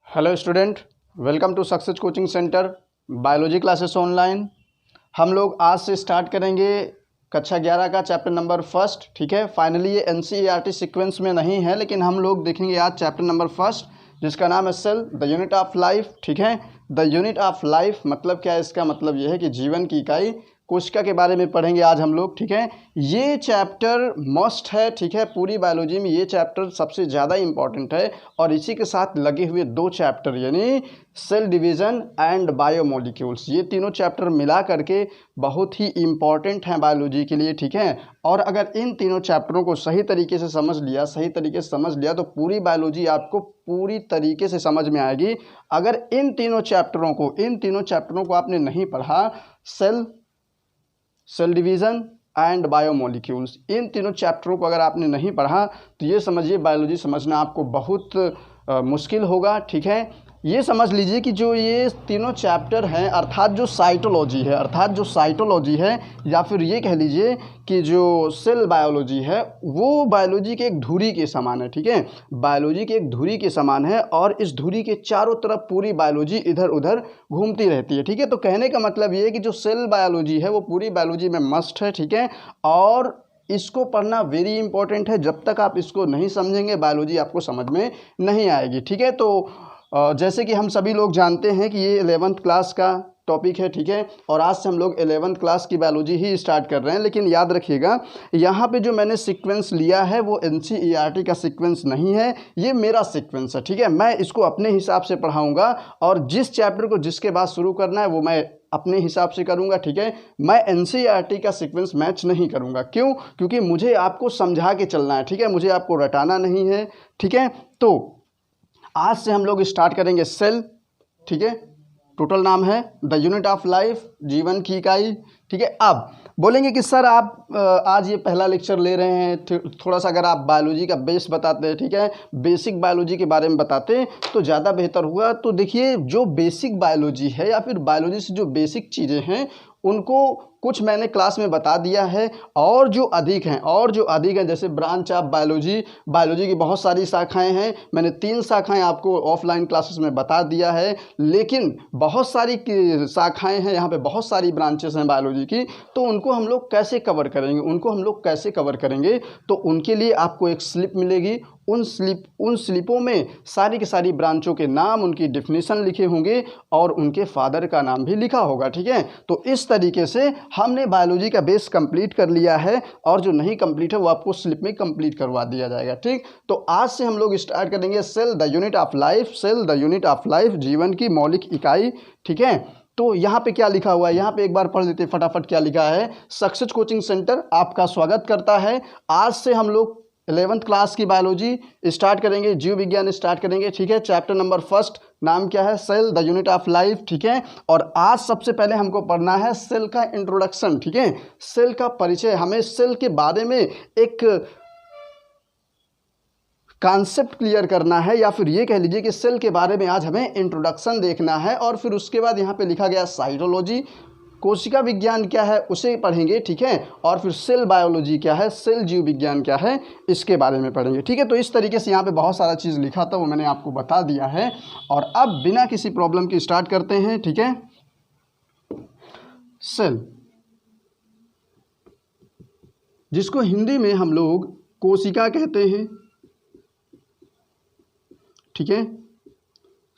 Hello student, welcome to success coaching centre biology classes online. हम लोग आज से स्टार्ट करेंगे कक्षा 11 का चैप्टर नंबर फर्स्ट। ठीक है, फाइनली ये एनसीईआरटी सीक्वेंस में नहीं है, लेकिन हम लोग देखेंगे आज चैप्टर नंबर फर्स्ट, जिसका नाम है cell the unit of life. ठीक है, द यूनिट ऑफ लाइफ मतलब क्या है? इसका मतलब ये है कि जीवन की इकाई कोशिका के बारे में पढ़ेंगे आज हम लोग। ठीक है, ये चैप्टर मस्ट है। ठीक है, पूरी बायोलॉजी में ये चैप्टर सबसे ज़्यादा इम्पॉर्टेंट है। और इसी के साथ लगे हुए दो चैप्टर यानी सेल डिवीज़न एंड बायोमोलिक्यूल्स, ये तीनों चैप्टर मिला करके बहुत ही इम्पॉर्टेंट हैं बायोलॉजी के लिए। ठीक है, और अगर इन तीनों चैप्टरों को सही तरीके से सही तरीके से समझ लिया तो पूरी बायोलॉजी आपको पूरी तरीके से समझ में आएगी। अगर इन तीनों चैप्टरों को आपने नहीं पढ़ा, सेल डिवीज़न एंड बायोमोलिक्यूल्स, इन तीनों चैप्टरों को अगर आपने नहीं पढ़ा तो ये समझिए बायोलॉजी समझना आपको बहुत मुश्किल होगा। ठीक है, ये समझ लीजिए कि जो ये तीनों चैप्टर हैं अर्थात जो साइटोलॉजी है या फिर ये कह लीजिए कि जो सेल बायोलॉजी है वो बायोलॉजी के एक धुरी के समान है। ठीक है, बायोलॉजी के एक धुरी के समान है और इस धुरी के चारों तरफ पूरी बायोलॉजी इधर उधर घूमती रहती है। ठीक है, तो कहने का मतलब ये है कि जो सेल बायोलॉजी है वो पूरी बायोलॉजी में मस्ट है। ठीक है, और इसको पढ़ना वेरी इंपॉर्टेंट है। जब तक आप इसको नहीं समझेंगे बायोलॉजी आपको समझ में नहीं आएगी। ठीक है, तो जैसे कि हम सभी लोग जानते हैं कि ये 11th क्लास का टॉपिक है। ठीक है, और आज से हम लोग 11th क्लास की बायोलॉजी ही स्टार्ट कर रहे हैं। लेकिन याद रखिएगा, यहाँ पे जो मैंने सीक्वेंस लिया है वो एनसीईआरटी का सीक्वेंस नहीं है, ये मेरा सीक्वेंस है। ठीक है, मैं इसको अपने हिसाब से पढ़ाऊँगा और जिस चैप्टर को जिसके बाद शुरू करना है वो मैं अपने हिसाब से करूँगा। ठीक है, मैं एनसीईआरटी का सीक्वेंस मैच नहीं करूँगा। क्यों? क्योंकि मुझे आपको समझा के चलना है। ठीक है, मुझे आपको रटाना नहीं है। ठीक है, तो आज से हम लोग स्टार्ट करेंगे सेल। ठीक है, टोटल नाम है द यूनिट ऑफ लाइफ, जीवन की इकाई। ठीक है, अब बोलेंगे कि सर आप आज ये पहला लेक्चर ले रहे हैं, थोड़ा सा अगर आप बायोलॉजी का बेस बताते हैं, ठीक है, बेसिक बायोलॉजी के बारे में बताते तो ज़्यादा बेहतर हुआ। तो देखिए, जो बेसिक बायोलॉजी है या फिर बायोलॉजी से जो बेसिक चीज़ें हैं उनको कुछ मैंने क्लास में बता दिया है, और जो अधिक हैं जैसे ब्रांच ऑफ बायोलॉजी की बहुत सारी शाखाएं हैं। मैंने 3 शाखाएं आपको ऑफलाइन क्लासेस में बता दिया है, लेकिन बहुत सारी शाखाएं हैं, यहाँ पे बहुत सारी ब्रांचेस हैं बायोलॉजी की। तो उनको हम लोग कैसे कवर करेंगे? तो उनके लिए आपको एक स्लिप मिलेगी। उन स्लिपों में सारी की सारी ब्रांचों के नाम, उनकी डेफिनेशन लिखे होंगे और उनके फादर का नाम भी लिखा होगा। ठीक है, तो इस तरीके से हमने बायोलॉजी का बेस कंप्लीट कर लिया है, और जो नहीं कंप्लीट है वो आपको स्लिप में कंप्लीट करवा दिया जाएगा। ठीक, तो आज से हम लोग स्टार्ट करेंगे cell the unit of life, जीवन की मौलिक इकाई। ठीक है, तो यहाँ पे क्या लिखा हुआ है, यहाँ पे एक बार पढ़ लेते हैं फटाफट। क्या लिखा है? सक्सेस कोचिंग सेंटर आपका स्वागत करता है। आज से हम लोग 11th क्लास की बायोलॉजी स्टार्ट करेंगे, जीव विज्ञान स्टार्ट करेंगे। ठीक है, चैप्टर नंबर फर्स्ट, नाम क्या है? Cell the unit of life. ठीक है, और आज सबसे पहले हमको पढ़ना है सेल का इंट्रोडक्शन। ठीक है, सेल का परिचय, हमें सेल के बारे में एक कॉन्सेप्ट क्लियर करना है, या फिर ये कह लीजिए कि सेल के बारे में आज हमें इंट्रोडक्शन देखना है। और फिर उसके बाद यहाँ पे लिखा गया साइटोलॉजी, कोशिका विज्ञान क्या है उसे पढ़ेंगे। ठीक है, और फिर सेल बायोलॉजी क्या है, सेल जीव विज्ञान क्या है, इसके बारे में पढ़ेंगे। ठीक है, तो इस तरीके से यहाँ पे बहुत सारा चीज़ लिखा था, वो मैंने आपको बता दिया है। और अब बिना किसी प्रॉब्लम के स्टार्ट करते हैं। ठीक है, सेल, जिसको हिंदी में हम लोग कोशिका कहते हैं। ठीक है,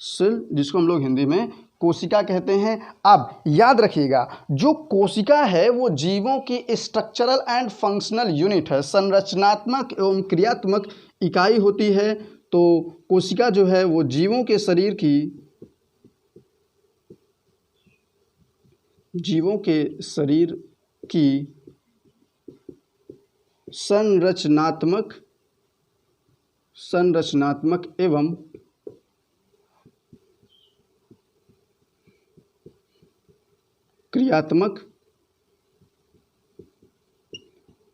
सेल जिसको हम लोग हिंदी में कोशिका कहते हैं। अब याद रखिएगा, जो कोशिका है वो जीवों की स्ट्रक्चरल एंड फंक्शनल यूनिट है, संरचनात्मक एवं क्रियात्मक इकाई होती है। तो कोशिका जो है वो जीवों के शरीर की संरचनात्मक एवं क्रियात्मक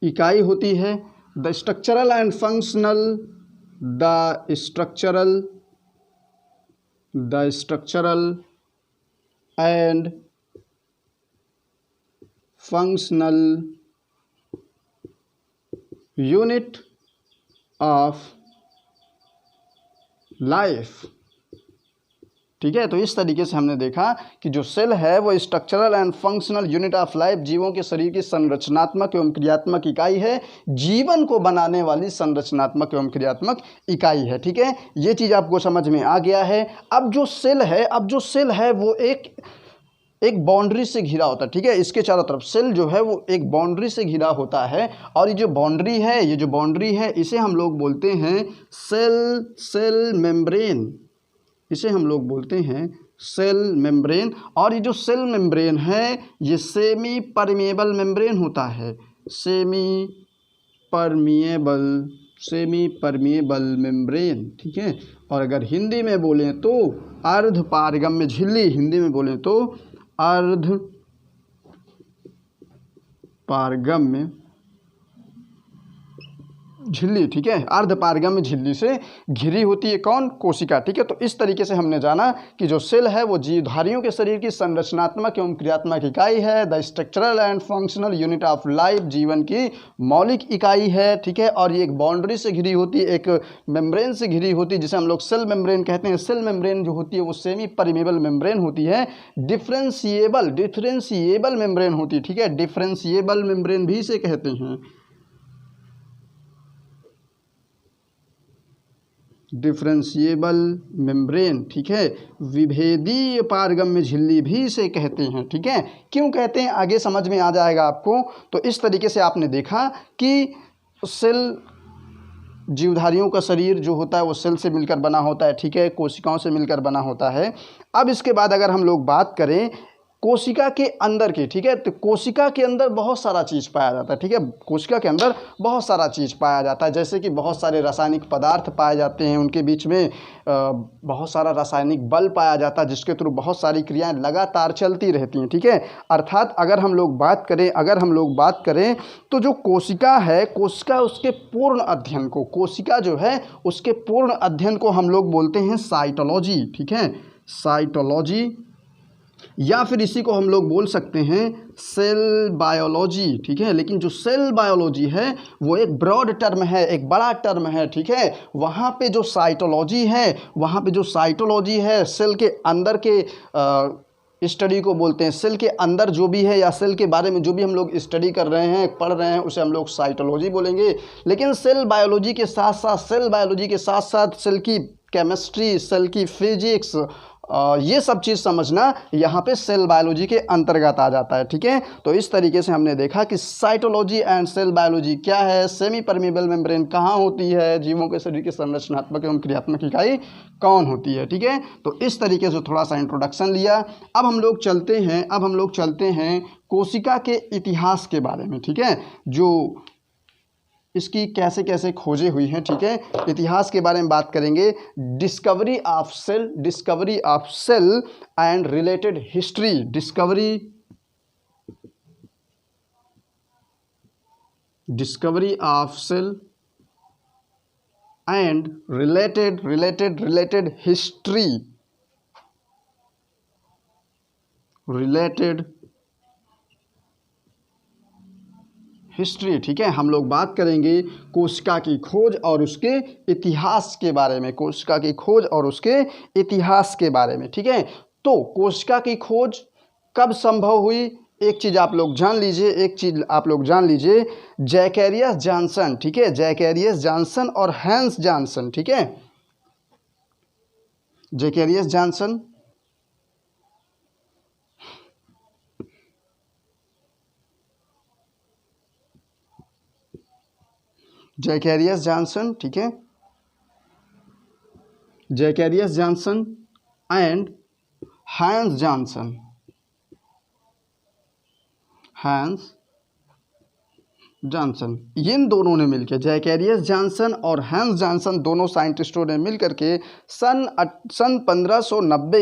इकाई होती है। The structural and functional unit of life ठीक है। तो इस तरीके से हमने देखा कि जो सेल है वो structural and functional unit of life, जीवों के शरीर की संरचनात्मक एवं क्रियात्मक इकाई है, जीवन को बनाने वाली संरचनात्मक एवं क्रियात्मक इकाई है। ठीक है, ये चीज़ आपको समझ में आ गया है। अब जो सेल है वो एक बाउंड्री से घिरा होता है। ठीक है, इसके चारों तरफ सेल जो है वो एक बाउंड्री से घिरा होता है, और ये जो बाउंड्री है इसे हम लोग बोलते हैं सेल मेम्ब्रेन। इसे हम लोग बोलते हैं सेल मेम्ब्रेन। और ये जो सेल मेम्ब्रेन है ये सेमी परमिएबल मेम्ब्रेन होता है, सेमी परमिएबल मेम्ब्रेन। ठीक है, और अगर हिंदी में बोलें तो अर्ध पारगम्य झिल्ली, हिंदी में बोलें तो अर्ध पारगम्य झिल्ली। ठीक है, अर्ध पारगम्य झिल्ली से घिरी होती है कौन? कोशिका। ठीक है, तो इस तरीके से हमने जाना कि जो सेल है वो जीवधारियों के शरीर की संरचनात्मक एवं क्रियात्मक इकाई है, the structural and functional unit of life, जीवन की मौलिक इकाई है। ठीक है, और ये एक बाउंड्री से घिरी होती है, एक मेम्ब्रेन से घिरी होती है जिसे हम लोग सेल मेम्ब्रेन कहते हैं। सेल मेम्ब्रेन जो होती है वो सेमी परमिएबल मेम्ब्रेन होती है, डिफरेंशिएबल मेम्ब्रेन होती है। ठीक है, डिफरेंशिएबल मेम्ब्रेन भी इसे कहते हैं, डिफरेंशिएबल मेम्ब्रेन। ठीक है, विभेदीय पारगम्य झिल्ली भी इसे कहते हैं। ठीक है, क्यों कहते हैं आगे समझ में आ जाएगा आपको। तो इस तरीके से आपने देखा कि सेल, जीवधारियों का शरीर जो होता है वो सेल से मिलकर बना होता है। ठीक है, कोशिकाओं से मिलकर बना होता है। अब इसके बाद अगर हम लोग बात करें कोशिका के अंदर की, ठीक है, तो कोशिका के अंदर बहुत सारा चीज़ पाया जाता है। ठीक है, कोशिका के अंदर बहुत सारा चीज़ पाया जाता है, जैसे कि बहुत सारे रासायनिक पदार्थ पाए जाते हैं, उनके बीच में बहुत सारा रासायनिक बल पाया जाता है, जिसके थ्रू बहुत सारी क्रियाएं लगातार चलती रहती हैं। ठीक है, अर्थात अगर हम लोग बात करें तो जो कोशिका है, कोशिका जो है उसके पूर्ण अध्ययन को हम लोग बोलते हैं साइटोलॉजी। ठीक है, साइटोलॉजी, या फिर इसी को हम लोग बोल सकते हैं सेल बायोलॉजी। ठीक है, लेकिन जो सेल बायोलॉजी है वो एक ब्रॉड टर्म है, एक बड़ा टर्म है। ठीक है, वहाँ पे जो साइटोलॉजी है सेल के अंदर के स्टडी को बोलते हैं। सेल के अंदर जो भी है या सेल के बारे में जो भी हम लोग स्टडी कर रहे हैं, पढ़ रहे हैं, उसे हम लोग साइटोलॉजी बोलेंगे। लेकिन सेल बायोलॉजी के साथ साथ सेल की केमिस्ट्री, सेल की फिजिक्स, ये सब चीज़ समझना यहाँ पे सेल बायोलॉजी के अंतर्गत आ जाता है। ठीक है, तो इस तरीके से हमने देखा कि साइटोलॉजी एंड सेल बायोलॉजी क्या है, सेमी परमिएबल मेम्ब्रेन कहाँ होती है, जीवों के शरीर की संरचनात्मक एवं क्रियात्मक इकाई कौन होती है। ठीक है, तो इस तरीके से थोड़ा सा इंट्रोडक्शन लिया। अब हम लोग चलते हैं कोशिका के इतिहास के बारे में। ठीक है, जो इसकी कैसे कैसे खोजें हुई हैं। ठीक है, इतिहास के बारे में बात करेंगे। Discovery of cell and related history, discovery of cell and related history. ठीक है, हम लोग बात करेंगे कोशिका की खोज और उसके इतिहास के बारे में, ठीक है, तो कोशिका की खोज कब संभव हुई, एक चीज़ आप लोग जान लीजिए, जैकेरियस जॉनसन। ठीक है, जैकेरियस जॉनसन और हैंस जॉनसन। ठीक है, जैकेरियस जॉनसन, ठीक है, Zacharias Johnson and hence Johnson, इन दोनों ने मिलकर, जैकेरियस जॉनसन और हैंस जॉनसन दोनों साइंटिस्टों ने मिलकर के सन 1590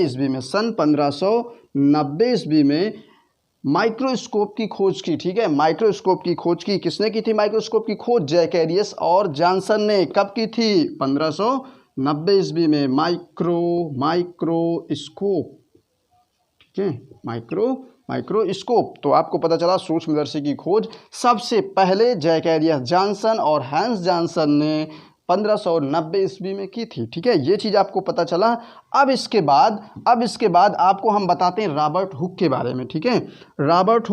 ईस्वी में माइक्रोस्कोप की खोज की। ठीक है, माइक्रोस्कोप की खोज की किसने की थी? माइक्रोस्कोप की खोज जैकेरियस और जॉनसन ने कब की थी? 1590 ईस्वी में। माइक्रोस्कोप, ठीक है, माइक्रोस्कोप। तो आपको पता चला सूक्ष्मदर्शी की खोज सबसे पहले जैकेरियस जॉनसन और हैंस जॉनसन ने 1590 ईस्वी में की थी। ठीक है, ये चीज़ आपको पता चला। अब इसके बाद आपको हम बताते हैं रॉबर्ट हुक के बारे में। ठीक है, रॉबर्ट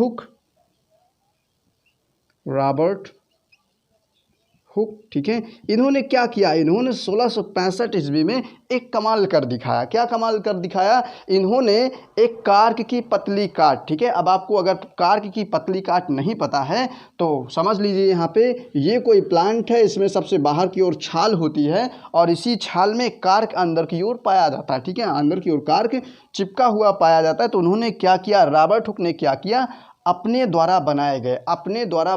हुक, ठीक है, इन्होंने क्या किया, इन्होंने 1665 ईस्वी में एक कमाल कर दिखाया। क्या कमाल कर दिखाया? इन्होंने एक कार्क की पतली काट, ठीक है, अब आपको अगर कार्क की पतली काट नहीं पता है तो समझ लीजिए यहाँ पे ये कोई प्लांट है, इसमें सबसे बाहर की ओर छाल होती है और इसी छाल में कार्क अंदर की ओर पाया जाता है। ठीक है, अंदर की ओर कार्क चिपका हुआ पाया जाता है। तो उन्होंने क्या किया, रॉबर्ट हुक ने क्या किया, अपने द्वारा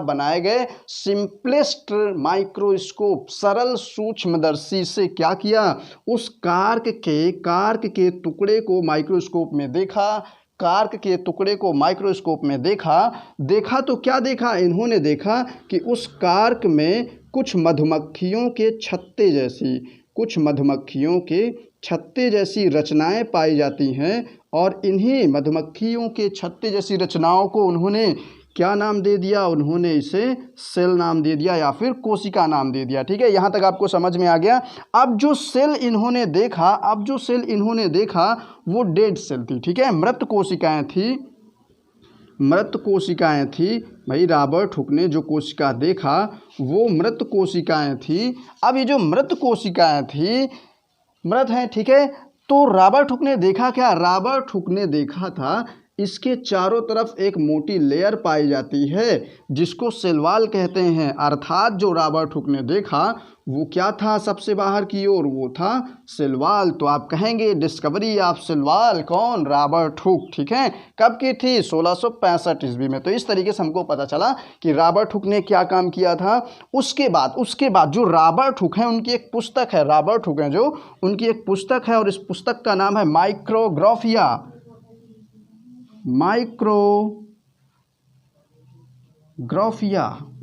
बनाए गए सिंपलेस्ट माइक्रोस्कोप, सरल सूक्ष्मदर्शी से क्या किया, उस कार्क के टुकड़े को माइक्रोस्कोप में देखा। देखा तो क्या देखा, इन्होंने देखा कि उस कार्क में कुछ मधुमक्खियों के छत्ते जैसी रचनाएं पाई जाती हैं और इन्हीं मधुमक्खियों के छत्ते जैसी रचनाओं को उन्होंने क्या नाम दे दिया, उन्होंने इसे सेल नाम दे दिया या फिर कोशिका नाम दे दिया। ठीक है, यहाँ तक आपको समझ में आ गया। अब जो सेल इन्होंने देखा वो डेड सेल थी। ठीक है, मृत कोशिकाएं थी भाई। रॉबर्ट हुक ने जो कोशिका देखा वो मृत कोशिकाएं थी। अब ये जो मृत कोशिकाएं थी, मृत हैं, ठीक है, तो रॉबर्ट हुक ने देखा क्या, रॉबर्ट हुक ने देखा था इसके चारों तरफ एक मोटी लेयर पाई जाती है जिसको सेल वॉल कहते हैं। अर्थात जो रॉबर्ट हुक ने देखा वो क्या था, सबसे बाहर की ओर वो था सेल वॉल। तो आप कहेंगे डिस्कवरी ऑफ सेल वॉल कौन, रॉबर्ट हुक। ठीक है, कब की थी, 1665 ईस्वी में। तो इस तरीके से हमको पता चला कि रॉबर्ट हुक ने क्या काम किया था। उसके बाद जो रॉबर्ट हुक है उनकी एक पुस्तक है, उनकी एक पुस्तक है और इस पुस्तक का नाम है माइक्रोग्राफिया।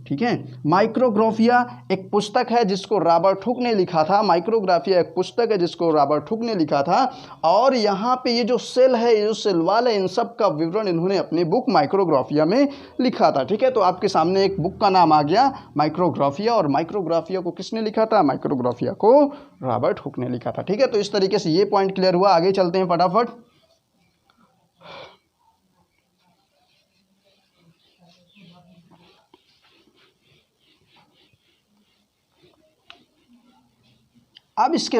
ठीक है, माइक्रोग्राफिया एक पुस्तक है जिसको रॉबर्ट हुक ने लिखा था। माइक्रोग्राफिया एक पुस्तक है जिसको रॉबर्ट हुक ने लिखा था और यहाँ पे ये जो सेल है, ये जो सेल वॉल है, इन सब का विवरण इन्होंने अपनी बुक माइक्रोग्राफिया में लिखा था। ठीक है, तो आपके सामने एक बुक का नाम आ गया माइक्रोग्राफिया, और माइक्रोग्राफिया को किसने लिखा था, माइक्रोग्राफिया को रॉबर्ट हुक ने लिखा था। ठीक है, तो इस तरीके से ये पॉइंट क्लियर हुआ। आगे चलते हैं फटाफट। अब इसके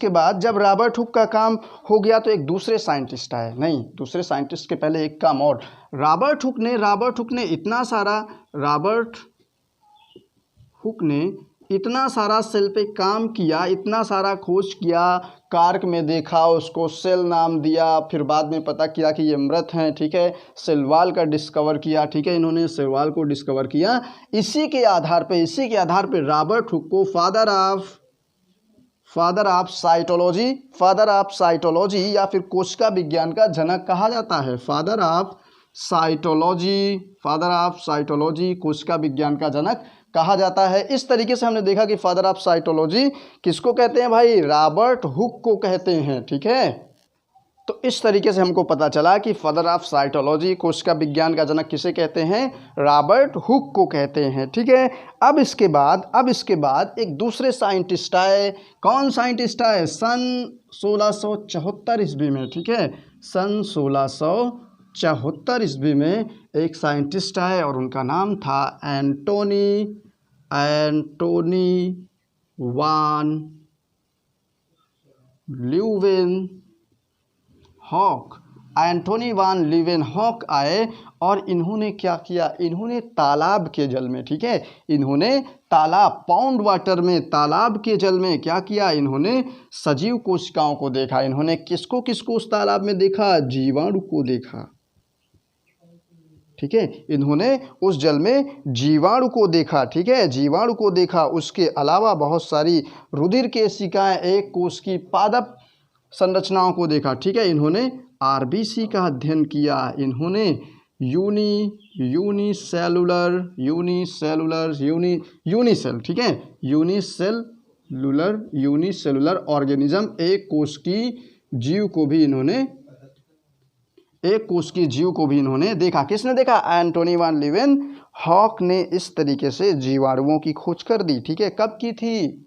बाद जब रॉबर्ट हुक का काम हो गया तो एक दूसरे साइंटिस्ट आए। नहीं, दूसरे साइंटिस्ट के पहले एक काम और। रॉबर्ट हुक ने इतना सारा सेल पे काम किया, इतना सारा खोज किया, कार्क में देखा, उसको सेल नाम दिया, फिर बाद में पता किया कि ये मृत हैं। ठीक है, सेल वॉल का डिस्कवर किया। ठीक है, इन्होंने सेल वॉल को डिस्कवर किया। इसी के आधार पे रॉबर्ट हुक को फादर ऑफ साइटोलॉजी या फिर कोशिका विज्ञान का जनक कहा जाता है। फादर ऑफ साइटोलॉजी कोशिका विज्ञान का जनक कहा जाता है। इस तरीके से हमने देखा कि फादर ऑफ साइटोलॉजी किसको कहते हैं भाई, रॉबर्ट हुक को कहते हैं। ठीक है, तो इस तरीके से हमको पता चला कि फादर ऑफ साइटोलॉजी कोशिका विज्ञान का जनक किसे कहते हैं, रॉबर्ट हुक को कहते हैं। ठीक है, अब इसके बाद एक दूसरे साइंटिस्ट आए। कौन साइंटिस्ट आए, सन 1674 ईस्वी में। ठीक है, सन 1674 ईस्वी में एक साइंटिस्ट आए और उनका नाम था एंटोनी वान ल्यूवेनहॉक आए और इन्होंने क्या किया, इन्होंने तालाब के जल में, ठीक है, इन्होंने पाउंड वाटर में, तालाब के जल में क्या किया, इन्होंने सजीव कोशिकाओं को देखा। इन्होंने किसको उस तालाब में देखा, जीवाणु को देखा। ठीक है, इन्होंने उस जल में जीवाणु को देखा। ठीक है, जीवाणु को देखा। उसके अलावा बहुत सारी रुधिर केशिकाएं, एक कोश की पादप संरचनाओं को देखा। ठीक है, इन्होंने आरबीसी का अध्ययन किया। इन्होंने यूनिसेलुलर ऑर्गेनिज्म, एक कोश की जीव को भी इन्होंने देखा। किसने देखा, एंटोनी वान लीवेनहॉक ने इस तरीके से जीवाणुओं की खोज कर दी। ठीक है, कब की थी,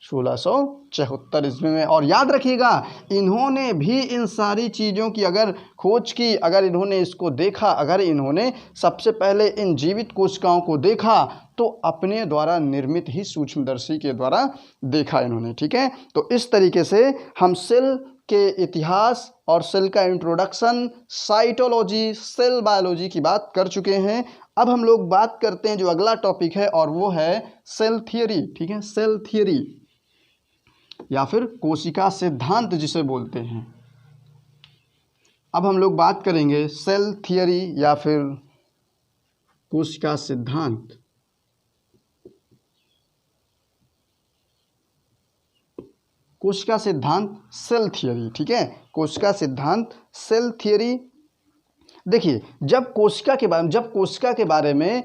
1674 ईस्वी में। और याद रखिएगा, इन्होंने भी इन सारी चीज़ों की अगर खोज की, अगर इन्होंने इसको देखा, अगर इन्होंने सबसे पहले इन जीवित कोशिकाओं को देखा तो अपने द्वारा निर्मित ही सूक्ष्मदर्शी के द्वारा देखा इन्होंने। ठीक है, तो इस तरीके से हम सेल के इतिहास और सेल का इंट्रोडक्शन, साइटोलॉजी, सेल बायोलॉजी की बात कर चुके हैं। अब हम लोग बात करते हैं जो अगला टॉपिक है, और वो है सेल थियरी। ठीक है, सेल थियरी या फिर कोशिका सिद्धांत जिसे बोलते हैं। अब हम लोग बात करेंगे सेल थियरी या फिर कोशिका सिद्धांत। कोशिका सिद्धांत, सेल थियरी। ठीक है, कोशिका सिद्धांत, सेल थियरी। देखिए, जब कोशिका के बारे में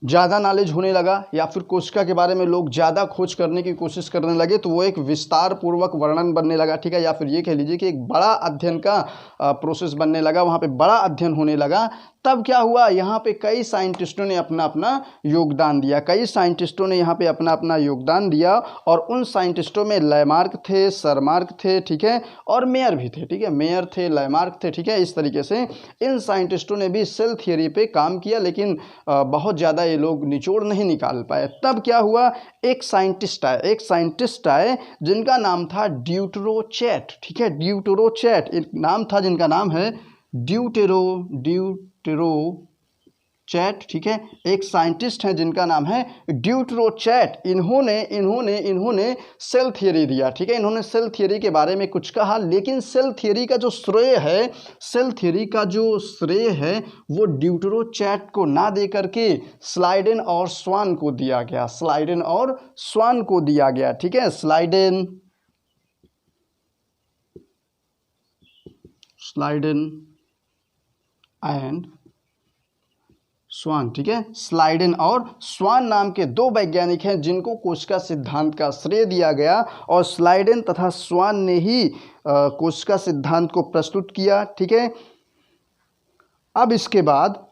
ज़्यादा नॉलेज होने लगा या फिर कोशिका के बारे में लोग ज़्यादा खोज करने की कोशिश करने लगे तो वो एक विस्तार पूर्वक वर्णन बनने लगा। ठीक है, या फिर ये कह लीजिए कि एक बड़ा अध्ययन का प्रोसेस बनने लगा, वहाँ पे बड़ा अध्ययन होने लगा। तब क्या हुआ, यहाँ पे कई साइंटिस्टों ने अपना अपना योगदान दिया, कई साइंटिस्टों ने यहाँ पे अपना अपना योगदान दिया। और उन साइंटिस्टों में लैमार्क थे, सरमार्क थे, ठीक है, और मेयर भी थे। ठीक है, मेयर थे, लैमार्क थे। ठीक है, इस तरीके से इन साइंटिस्टों ने भी सेल थियरी पे काम किया, लेकिन बहुत ज़्यादा ये लोग निचोड़ नहीं निकाल पाए। तब क्या हुआ, एक साइंटिस्ट आए जिनका नाम था ड्यूटेरोचैट। ठीक है, ड्यूटेरोचैट एक नाम था, जिनका नाम है ड्यूटेरोचैट। ठीक है, एक साइंटिस्ट हैं जिनका नाम है ड्यूटेरोचैट। इन्होंने सेल थियरी दिया। ठीक है, इन्होंने सेल थियरी के बारे में कुछ कहा, लेकिन सेल थियरी का जो श्रेय है वो ड्यूटेरोचैट को ना दे करके स्लाइडेन और स्वान को दिया गया। ठीक है, स्लाइडेन एंड स्वान। ठीक है, स्लाइडेन और स्वान नाम के दो वैज्ञानिक हैं जिनको कोशिका सिद्धांत का श्रेय दिया गया, और स्लाइडेन तथा स्वान ने ही कोशिका सिद्धांत को प्रस्तुत किया। ठीक है, अब इसके बाद